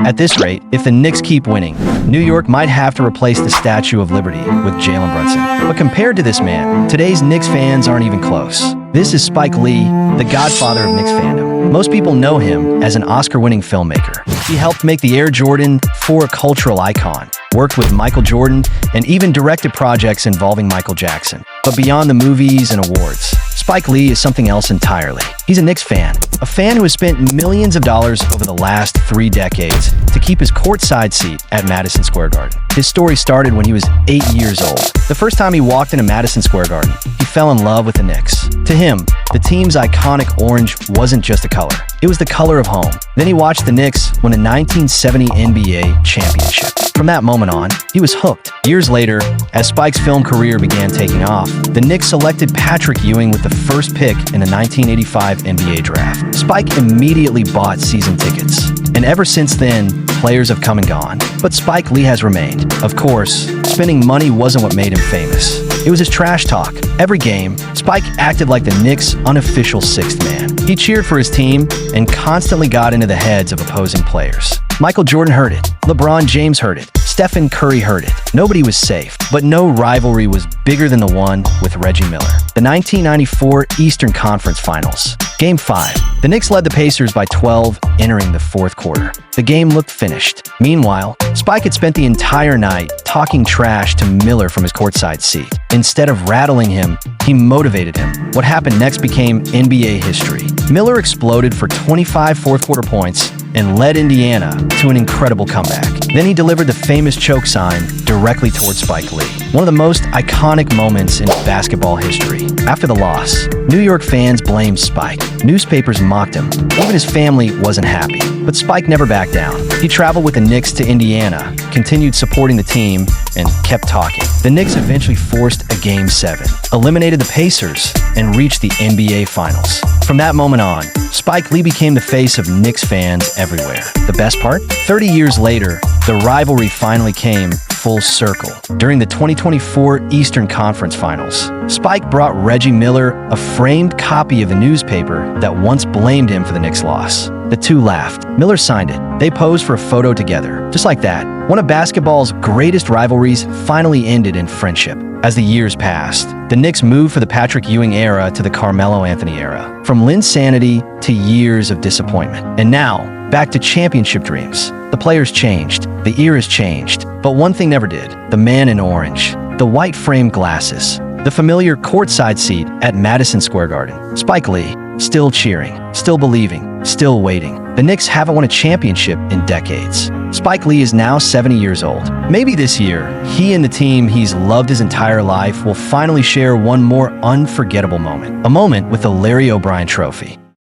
At this rate, if the Knicks keep winning, New York might have to replace the Statue of Liberty with Jalen Brunson. But compared to this man, today's Knicks fans aren't even close. This is Spike Lee, the godfather of Knicks fandom. Most people know him as an Oscar-winning filmmaker. He helped make the Air Jordan 4 a cultural icon, worked with Michael Jordan, and even directed projects involving Michael Jackson. But beyond the movies and awards, Spike Lee is something else entirely. He's a Knicks fan, a fan who has spent millions of dollars over the last 3 decades to keep his courtside seat at Madison Square Garden. His story started when he was 8 years old. The first time he walked into Madison Square Garden, he fell in love with the Knicks. To him, the team's iconic orange wasn't just a color, it was the color of home. Then he watched the Knicks win a 1970 NBA championship. From that moment on, he was hooked. Years later, as Spike's film career began taking off, the Knicks selected Patrick Ewing with the first pick in the 1985 NBA draft. Spike immediately bought season tickets, and ever since then, players have come and gone. But Spike Lee has remained. Of course, spending money wasn't what made him famous. It was his trash talk. Every game, Spike acted like the Knicks' unofficial sixth man. He cheered for his team and constantly got into the heads of opposing players. Michael Jordan heard it. LeBron James heard it. Stephen Curry heard it. Nobody was safe, but no rivalry was bigger than the one with Reggie Miller. The 1994 Eastern Conference Finals. Game 5. The Knicks led the Pacers by 12 entering the fourth quarter. The game looked finished. Meanwhile, Spike had spent the entire night talking trash to Miller from his courtside seat. Instead of rattling him, he motivated him. What happened next became NBA history. Miller exploded for 25 fourth-quarter points and led Indiana to an incredible comeback. Then he delivered the famous choke sign directly towards Spike Lee. One of the most iconic moments in basketball history. After the loss, New York fans blamed Spike. Newspapers mocked him. Even his family wasn't happy. But Spike never backed down. He traveled with the Knicks to Indiana, continued supporting the team, and kept talking. The Knicks eventually forced a Game 7, eliminated the Pacers, and reached the NBA Finals. From that moment on, Spike Lee became the face of Knicks fans everywhere. The best part? 30 years later, the rivalry finally came full circle. During the 2024 Eastern Conference Finals, Spike brought Reggie Miller a framed copy of the newspaper that once blamed him for the Knicks' loss. The two laughed. Miller signed it. They posed for a photo together. Just like that, one of basketball's greatest rivalries finally ended in friendship. As the years passed, the Knicks moved from the Patrick Ewing era to the Carmelo Anthony era. From Linsanity to years of disappointment. And now, back to championship dreams. The players changed. The era's changed. But one thing never did. The man in orange. The white framed glasses. The familiar courtside seat at Madison Square Garden. Spike Lee, still cheering, still believing, still waiting. The Knicks haven't won a championship in decades. Spike Lee is now 70 years old. Maybe this year, he and the team he's loved his entire life will finally share one more unforgettable moment. A moment with the Larry O'Brien Trophy.